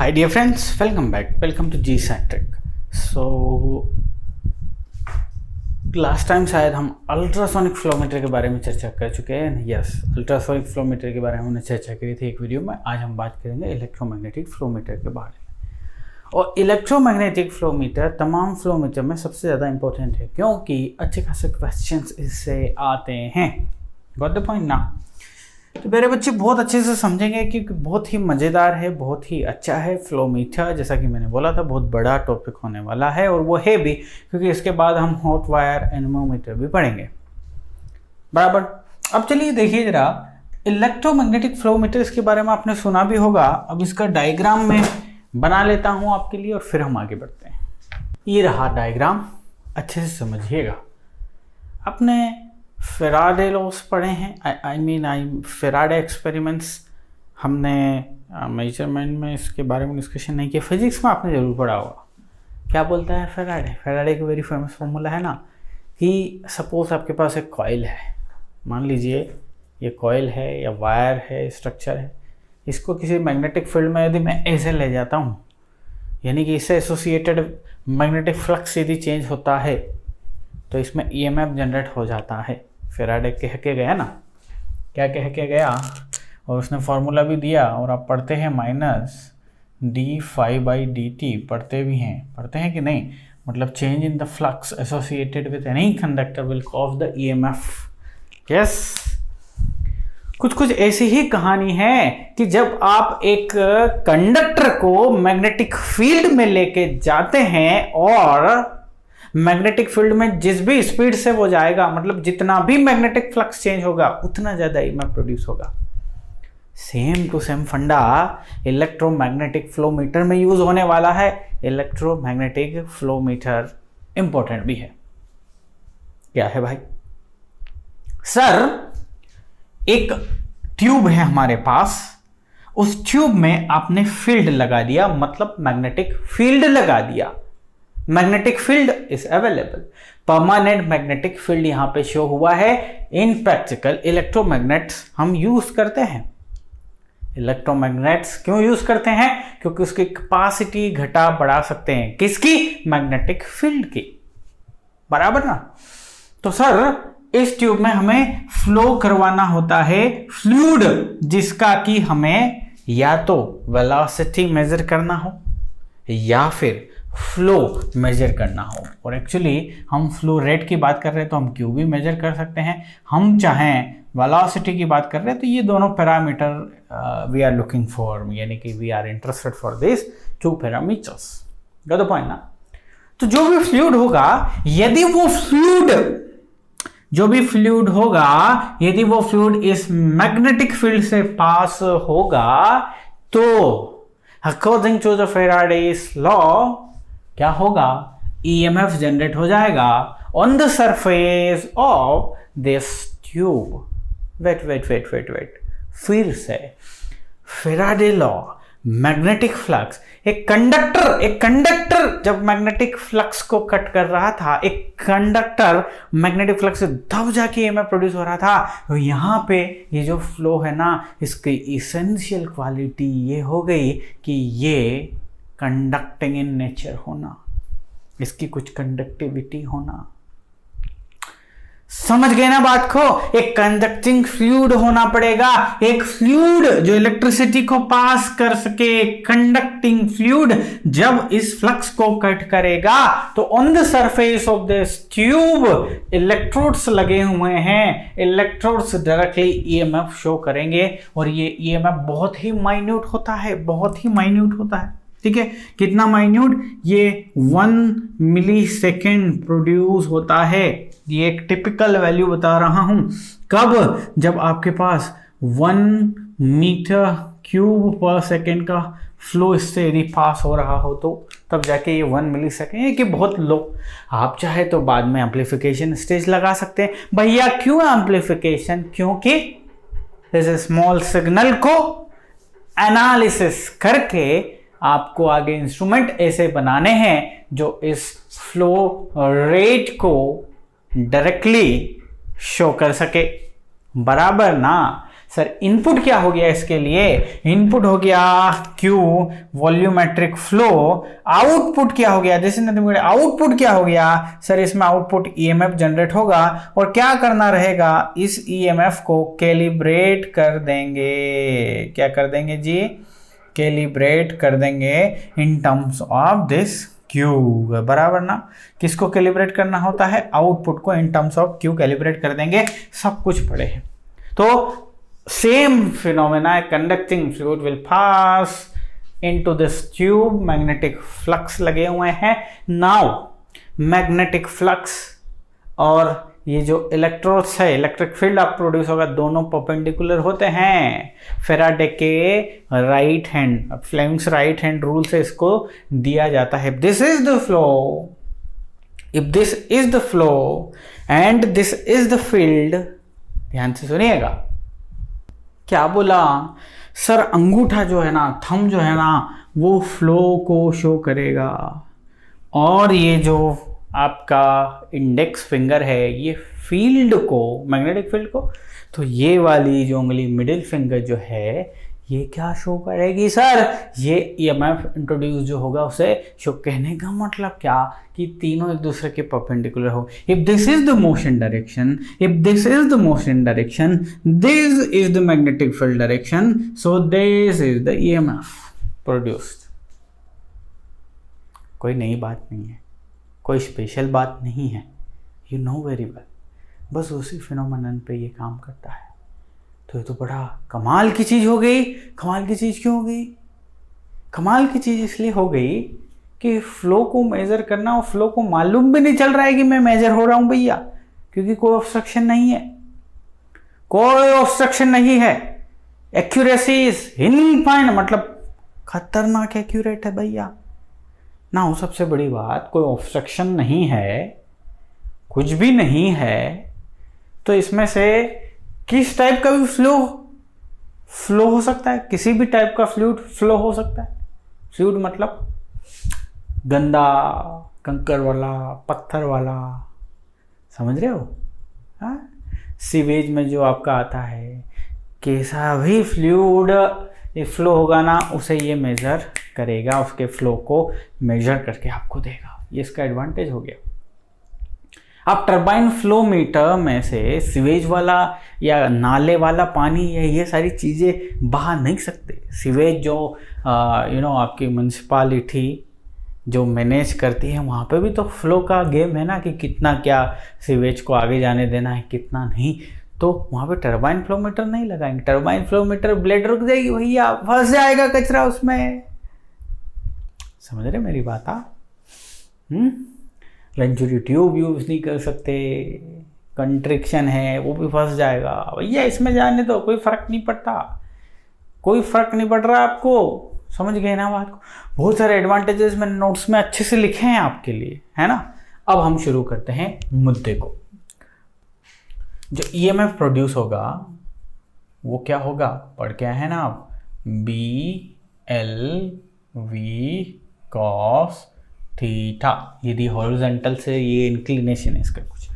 Hi dear friends, welcome back. Welcome to GSAT. So last time शायद हम ultrasonic flowmeter के बारे में चर्चा कर चुके हैं. यस, अल्ट्रासोनिक फ्लोमीटर के बारे में हमने चर्चा करी थी एक वीडियो में. आज हम बात करेंगे इलेक्ट्रोमैग्नेटिक फ्लोमीटर के बारे में. और इलेक्ट्रोमैग्नेटिक फ्लोमीटर तमाम फ्लोमीटर में सबसे ज़्यादा इंपॉर्टेंट है क्योंकि अच्छे खासे क्वेश्चंस इससे आते हैं. गॉट द पॉइंट ना? तो मेरे बच्चे बहुत अच्छे से समझेंगे क्योंकि बहुत ही मज़ेदार है, बहुत ही अच्छा है फ्लोमीटर. जैसा कि मैंने बोला था, बहुत बड़ा टॉपिक होने वाला है और वो है भी क्योंकि इसके बाद हम हॉट वायर एनेमोमीटर भी पढ़ेंगे. बराबर. अब चलिए देखिए जरा, इलेक्ट्रोमैग्नेटिक फ्लोमीटर के बारे में आपने सुना भी होगा. अब इसका डायग्राम में बना लेता हूँ आपके लिए और फिर हम आगे बढ़ते हैं. ये रहा डायग्राम, अच्छे से समझिएगा. आपने फेराडे लॉस पढ़े हैं, फेराडे एक्सपेरिमेंट्स हमने मेजरमेंट में इसके बारे में डिस्कशन नहीं किया. फिजिक्स में आपने ज़रूर पढ़ा होगा. क्या बोलता है फेराडे की वेरी फेमस फॉर्मूला है ना कि सपोज आपके पास एक कॉइल है. मान लीजिए ये कॉइल है या वायर है, स्ट्रक्चर है. इसको किसी मैग्नेटिक फील्ड में यदि मैं ऐसे ले जाता हूँ, यानी कि इससे एसोसिएटेड मैग्नेटिक फ्लक्स यदि चेंज होता है तो इसमें ईएमएफ जनरेट हो जाता है. फेराडे कह के गया ना, क्या कह के गया, और उसने फार्मूला भी दिया. और आप पढ़ते हैं -d∅dt, पढ़ते भी हैं, पढ़ते हैं कि नहीं? मतलब change in the flux associated with any conductor will cause the EMF. Yes, कुछ ऐसी ही कहानी है कि जब आप एक कंडक्टर को मैग्नेटिक फील्ड में लेके जाते हैं और मैग्नेटिक फील्ड में जिस भी स्पीड से वो जाएगा, मतलब जितना भी मैग्नेटिक फ्लक्स चेंज होगा उतना ज़्यादा ईएमएफ प्रोड्यूस होगा. सेम टू सेम फंडा इलेक्ट्रोमैग्नेटिक फ्लोमीटर में यूज होने वाला है. इलेक्ट्रोमैग्नेटिक फ्लोमीटर इंपॉर्टेंट भी है. क्या है भाई? सर, एक ट्यूब है हमारे पास. उस ट्यूब में आपने फील्ड लगा दिया, मतलब मैग्नेटिक फील्ड लगा दिया. Magnetic field is available. Permanent magnetic field यहां पे शो हुआ है. इन प्रैक्टिकल इलेक्ट्रोमैग्नेट्स हम यूज करते हैं. इलेक्ट्रोमैग्नेट्स क्यों यूज करते हैं? क्योंकि उसकी कैपेसिटी घटा बढ़ा सकते हैं. किसकी? मैग्नेटिक फील्ड की. बराबर ना? तो सर, इस ट्यूब में हमें फ्लो करवाना होता है फ्लूइड, जिसका कि हमें या तो वेलोसिटी मेजर करना हो या फिर फ्लो मेजर करना हो. और एक्चुअली हम फ्लो रेट की बात कर रहे हैं तो हम क्यू भी मेजर कर सकते हैं. हम चाहें वेलोसिटी की बात कर रहे हैं तो ये दोनों parameter we are looking for, यानी कि we are interested for this two parameters. Got the point ना? तो जो भी फ्लूइड होगा, यदि वो फ्लूइड इस मैग्नेटिक फील्ड से पास होगा तो according to the Faraday's law क्या होगा? ईएमएफ जनरेट हो जाएगा on the surface of this tube. Wait, फिर से फेराडे लॉ, मैग्नेटिक फ्लक्स. एक कंडक्टर जब मैग्नेटिक फ्लक्स को कट कर रहा था, एक कंडक्टर मैग्नेटिक फ्लक्स से दब जाके ईएमएफ प्रोड्यूस हो रहा था. तो यहाँ पे ये जो फ्लो है ना, इसकी इसेंशियल क्वालिटी ये हो गई कि ये कंडक्टिंग इन नेचर होना, इसकी कुछ कंडक्टिविटी होना. समझ गए ना बात को? एक कंडक्टिंग फ्लूइड होना पड़ेगा. एक फ्लूइड जो इलेक्ट्रिसिटी को पास कर सके, कंडक्टिंग फ्लूइड जब इस फ्लक्स को कट करेगा तो on the surface of this tube electrodes लगे हुए हैं. इलेक्ट्रोड्स डायरेक्टली ईएमएफ शो करेंगे और ये ईएमएफ बहुत ही माइन्यूट होता है. ठीक है, कितना माइन्यूट? ये 1 मिलीसेकेंड प्रोड्यूस होता है. ये एक टिपिकल वैल्यू बता रहा हूं. कब? जब आपके पास 1 मीटर क्यूब पर सेकेंड का फ्लो इससे यदि पास हो रहा हो तो तब जाके ये 1 मिलीसेकेंड है कि बहुत लो. आप चाहे तो बाद में एम्पलीफिकेशन स्टेज लगा सकते हैं. भैया क्यों एम्पलीफिकेशन? क्योंकि इस स्मॉल सिग्नल को एनालिसिस करके आपको आगे इंस्ट्रूमेंट ऐसे बनाने हैं जो इस फ्लो रेट को डायरेक्टली शो कर सके. बराबर ना? सर इनपुट क्या हो गया इसके लिए, इनपुट हो गया Q वॉल्यूमेट्रिक फ्लो, आउटपुट क्या हो गया, this is nothing but output क्या हो गया सर, इसमें आउटपुट EMF जनरेट होगा और क्या करना रहेगा, इस EMF को कैलिब्रेट कर देंगे, क्या कर देंगे जी, कैलिब्रेट कर देंगे in terms of this Q, बराबर ना, किसको कैलिब्रेट करना होता है, आउटपुट को in terms of Q calibrate कर देंगे, सब कुछ पढ़े हैं। तो same phenomena, conducting fluid will pass into this tube, magnetic flux लगे हुए हैं। now magnetic flux और ये जो इलेक्ट्रोड्स है, इलेक्ट्रिक फील्ड आप प्रोड्यूस होगा, दोनों परपेंडिकुलर होते हैं। फेराडे के right hand, Fleming's right hand rule से इसको दिया जाता है, this is the flow, if this is the flow and this is the field, ध्यान से सुनिएगा, क्या बोला सर, अंगूठा जो है ना, थंब जो है ना, वो फ्लो को शो करेगा और ये जो आपका इंडेक्स फिंगर है ये फील्ड को, मैग्नेटिक फील्ड को, तो ये वाली जो उंगली मिडिल फिंगर जो है ये क्या शो करेगी सर, ये EMF इंट्रोड्यूस जो होगा उसे शो, कहने का मतलब क्या कि तीनों एक दूसरे के परपेंडिकुलर हो। If this is the motion direction, if this is the motion direction, this is the magnetic field direction, so this is the EMF produced. कोई नई बात नहीं है, कोई स्पेशल बात नहीं है, यू नो वेरी वेल, बस उसी फिनोमेनन पे ये काम करता है। तो ये तो बड़ा कमाल की चीज़ हो गई। कमाल की चीज़ क्यों हो गई, कमाल की चीज़ इसलिए हो गई कि फ्लो को मेज़र करना और फ्लो को मालूम भी नहीं चल रहा है कि मैं मेजर हो रहा हूँ भैया, क्योंकि कोई ऑब्स्ट्रक्शन नहीं है, कोई ऑब्स्ट्रक्शन नहीं है, एक्यूरेसी इज इनफाइन, मतलब खतरनाक एक्यूरेट है भैया ना हो। सबसे बड़ी बात, कोई ऑब्स्ट्रक्शन नहीं है, कुछ भी नहीं है, तो इसमें से किस टाइप का भी फ्लो हो सकता है, किसी भी टाइप का फ्लूइड फ्लो हो सकता है। फ्लूइड मतलब गंदा, कंकर वाला, पत्थर वाला, समझ रहे हो, हाँ, सीवेज में जो आपका आता है, कैसा भी फ्लूइड ये फ्लो होगा ना, उसे ये मेजर करेगा, उसके फ्लो को मेजर करके आपको देगा, ये इसका एडवांटेज हो गया। आप टरबाइन फ्लो मीटर में से सीवेज वाला या नाले वाला पानी या ये सारी चीज़ें बहा नहीं सकते। सीवेज जो आपकी म्यूनसिपालिटी जो मैनेज करती है, वहाँ पे भी तो फ्लो का गेम है ना, कि कितना क्या सीवेज को आगे जाने देना है, कितना नहीं, तो वहाँ पे टरबाइन फ्लो मीटर नहीं लगाएंगे। टरबाइन फ्लो मीटर ब्लेड रुक जाएगी भैया, फंस जाएगा कचरा उसमें, समझ रहे मेरी बात आप? वेंचुरी ट्यूब यूज नहीं कर सकते, कंट्रिक्शन है वो भी फंस जाएगा भैया, इसमें जाने दो, कोई फर्क नहीं पड़ता, कोई फर्क नहीं पड़ रहा आपको, समझ गए ना बात को। बहुत सारे एडवांटेजेस मैंने नोट्स में अच्छे से लिखे हैं आपके लिए, है ना। अब हम शुरू करते हैं मुद्दे को। जो EMF प्रोड्यूस होगा वो क्या होगा, पढ़ के आए हैं ना आप, BL V cos थीटा। यदि हॉरिजॉन्टल से ये इंक्लिनेशन है इसका, कुछ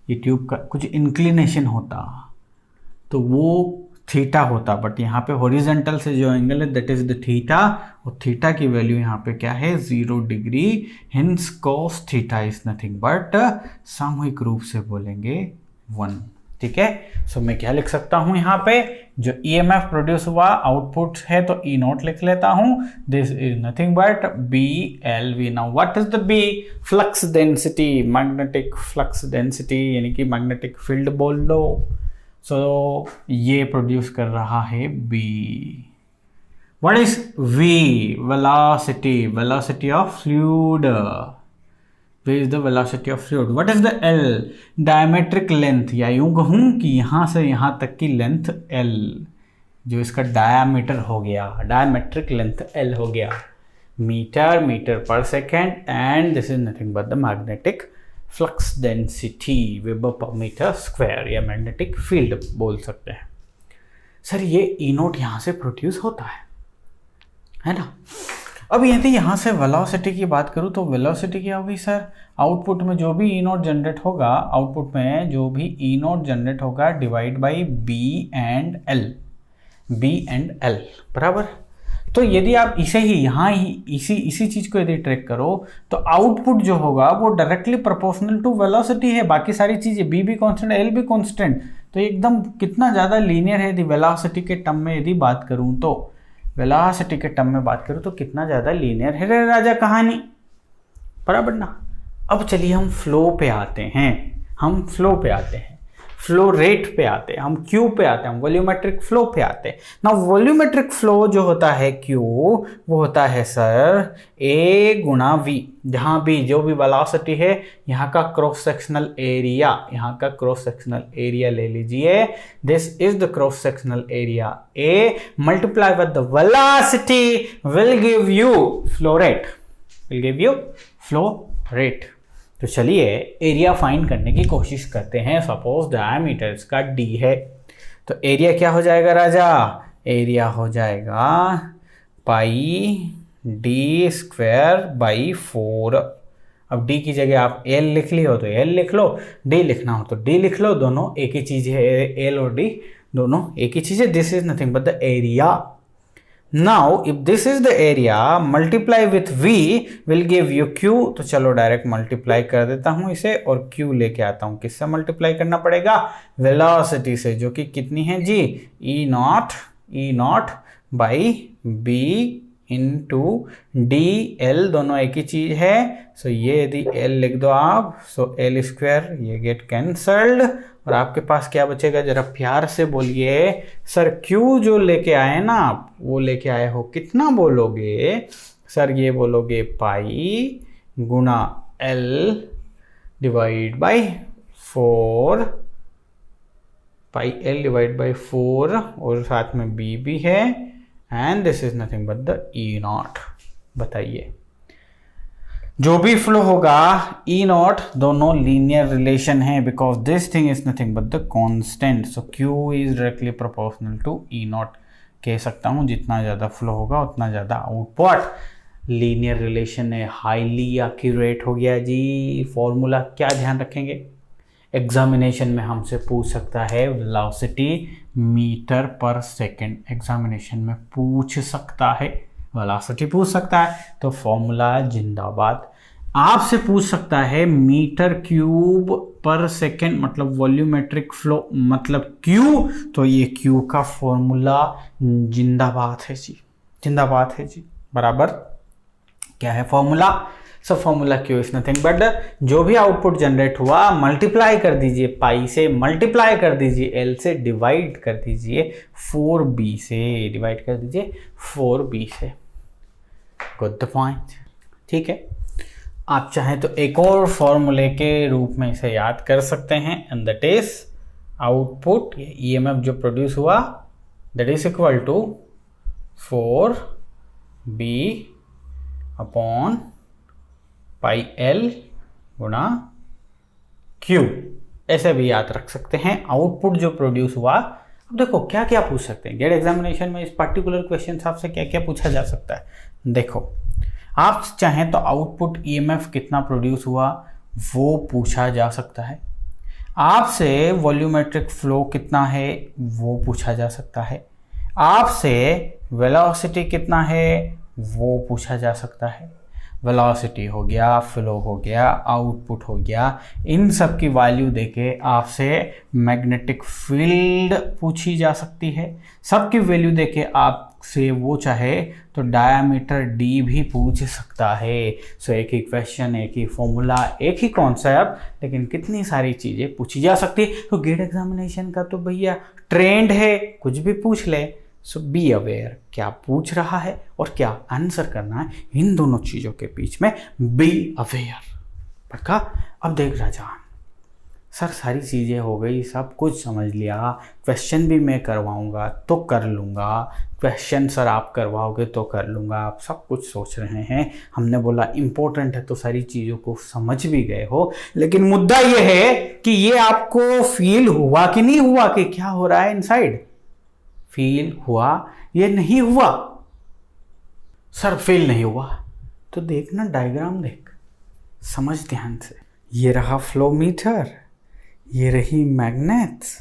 ये ट्यूब का कुछ इंक्लिनेशन होता तो वो थीटा होता, बट यहाँ पे हॉरिजॉन्टल से जो एंगल है दैट इज द थीटा, और थीटा की वैल्यू यहाँ पे क्या है, 0 degree, hints cos theta is nothing but, सामूहिक रूप से बोलेंगे 1, ठीक है। सो मैं क्या लिख सकता हूँ यहाँ पे, जो EMF प्रोड्यूस हुआ आउटपुट है तो E0 लिख लेता हूँ, this is nothing but BLV। Now what is the B, flux density, magnetic flux density, यानी कि मैग्नेटिक फील्ड बोल लो। सो ये प्रोड्यूस कर रहा है B। What is V, velocity, velocity of fluid, V is the velocity of fluid. What is the L, diametric length, या यूं कहूँ कि यहाँ से यहाँ तक की लेंथ L, जो इसका डायमीटर हो गया, डायमेट्रिक लेंथ L हो गया, metre per second, and this is nothing but the magnetic flux density, weber per metre square, या मैग्नेटिक फील्ड बोल सकते हैं। सर ये E0 यहाँ से प्रोड्यूस होता है ना। अब यदि यहाँ से वेलोसिटी की बात करूँ तो वेलोसिटी क्या होगी सर, आउटपुट में जो भी E0 जनरेट होगा, आउटपुट में जो भी E0 जनरेट होगा divide by B and L, B and L बराबर। तो यदि आप इसे ही यहाँ ही इसी चीज को यदि ट्रैक करो तो आउटपुट जो होगा वो डायरेक्टली प्रोपोर्शनल टू वेलोसिटी है। बाकी सारी चीजें B भी कांस्टेंट, L भी कांस्टेंट, तो एकदम कितना ज्यादा लीनियर है। यदि वेलोसिटी के टर्म में यदि बात करूं तो वेलोसिटी के टर्म में बात करूं तो कितना ज्यादा लीनियर है रे राजा कहानी, बराबर ना। अब चलिए हम फ्लो पे आते हैं, फ्लो रेट पे आते हैं, हम क्यू पे आते हैं, हम वॉल्यूमेट्रिक फ्लो पे आते हैं ना। वॉल्यूमेट्रिक फ्लो जो होता है क्यू, वो होता है सर A गुणा V, जहाँ भी जो भी वेलोसिटी है यहाँ का क्रॉस सेक्शनल एरिया ले लीजिए। This is the cross sectional area A multiply with the velocity will give you flow rate. तो चलिए एरिया फाइंड करने की कोशिश करते हैं। सपोज डायमीटर इसका D है, तो एरिया क्या हो जाएगा राजा, एरिया हो जाएगा पाई D स्क्वायर बाई 4। अब D की जगह आप L लिख ली हो तो L लिख लो, D लिखना हो तो D लिख लो, दोनों एक ही चीज है, L और D दोनों एक ही चीज है। This is nothing but the area. Now if this is the area multiply with V will give you Q। तो चलो डायरेक्ट मल्टीप्लाई कर देता हूं इसे और Q लेके आता हूं। किससे मल्टीप्लाई करना पड़ेगा, वेलोसिटी से, जो कि कितनी है जी, E not by B into DL, दोनों एक ही चीज है। सो ये यदि L लिख दो आप, सो L स्क्वायर, ये गेट कैंसल्ड और आपके पास क्या बचेगा, जरा प्यार से बोलिए सर। Q जो लेके आए ना आप, वो लेके आए हो कितना बोलोगे सर, ये बोलोगे पाई गुणा L divide by 4, pi L divide by 4 और साथ में B भी है, and this is nothing but the E naught. बताइए जो भी फ्लो होगा E नॉट, दोनों लीनियर रिलेशन है because this thing is nothing but the constant. So Q is directly proportional to E naught. कह सकता हूं जितना ज़्यादा फ्लो होगा उतना ज़्यादा आउटपुट। लीनियर रिलेशन है, हाईली एक्यूरेट हो गया जी। फॉर्मूला क्या ध्यान रखेंगे, एग्जामिनेशन में हमसे पूछ सकता है velocity metre per second, examination में पूछ सकता है, वेलोसिटी पूछ सकता है तो फॉर्मूला जिंदाबाद। आपसे पूछ सकता है मीटर क्यूब पर सेकेंड मतलब वॉल्यूमेट्रिक फ्लो मतलब Q, तो ये Q का फॉर्मूला जिंदाबाद है जी, बराबर। क्या है formula, so formula Q is nothing but जो भी आउटपुट जनरेट हुआ मल्टीप्लाई कर दीजिए पाई से, मल्टीप्लाई कर दीजिए L से, डिवाइड कर दीजिए 4B से, डिवाइड कर दीजिए 4B से। गुड द पॉइंट, ठीक है। आप चाहें तो एक और फॉर्मूले के रूप में इसे याद कर सकते हैं, and that is output EMF जो प्रोड्यूस हुआ that is equal to 4B upon pi L गुणा Q। ऐसे भी याद रख सकते हैं आउटपुट जो प्रोड्यूस हुआ। अब देखो क्या क्या पूछ सकते हैं गेट एग्जामिनेशन में, इस पर्टिकुलर क्वेश्चन आपसे क्या क्या पूछा जा सकता है। देखो आप चाहें तो आउटपुट EMF कितना प्रोड्यूस हुआ वो पूछा जा सकता है, आपसे वॉल्यूमेट्रिक फ्लो कितना है वो पूछा जा सकता है, आपसे वेलोसिटी कितना है वो पूछा जा सकता है। वेलोसिटी हो गया, फ्लो हो गया, आउटपुट हो गया, इन सब की वैल्यू देके आपसे मैग्नेटिक फील्ड पूछी जा सकती है। सबकी वैल्यू देके आपसे वो चाहे तो डायामीटर D भी पूछ सकता है। सो एक ही क्वेश्चन, एक ही फॉर्मूला, एक ही कॉन्सेप्ट, लेकिन कितनी सारी चीज़ें पूछी जा सकती है। तो गेट एग्जामिनेशन का तो भैया ट्रेंड है, कुछ भी पूछ ले। सो बी अवेयर क्या पूछ रहा है और क्या आंसर करना है, इन दोनों चीज़ों के बीच में बी अवेयर। पक्का। अब देख राजा सर सारी चीज़ें हो गई, सब कुछ समझ लिया, क्वेश्चन भी मैं करवाऊंगा तो कर लूँगा, क्वेश्चन सर आप करवाओगे तो कर लूँगा, आप सब कुछ सोच रहे हैं। हमने बोला इम्पोर्टेंट है तो सारी चीज़ों को समझ भी गए हो, लेकिन मुद्दा ये है कि ये आपको फील हुआ कि नहीं हुआ कि क्या हो रहा है इनसाइड। फील हुआ, ये नहीं हुआ सर, फील नहीं हुआ तो देखना डायग्राम देख, समझ ध्यान से। ये रहा फ्लो मीटर, ये रही मैग्नेट्स,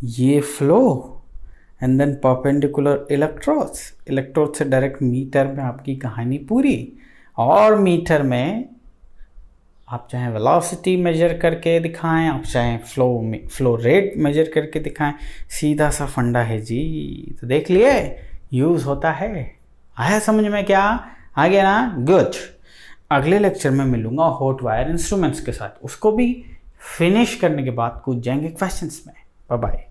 ये flow and then perpendicular electrodes, electrode से डायरेक्ट मीटर में आपकी कहानी पूरी। और मीटर में आप चाहे वेलोसिटी मेजर करके दिखाएं, आप चाहे फ्लो रेट मेजर करके दिखाएं, सीधा सा फंडा है जी। तो देख लिए यूज़ होता है। आया समझ में क्या? आ गया ना? गुड। अगले लेक्चर में मिलूंगा हॉट वायर इंस्ट्रूमेंट्स के साथ, उसको भी फिनिश करने के बाद कूद जाएंगे क्वेश्चंस में। Bye bye.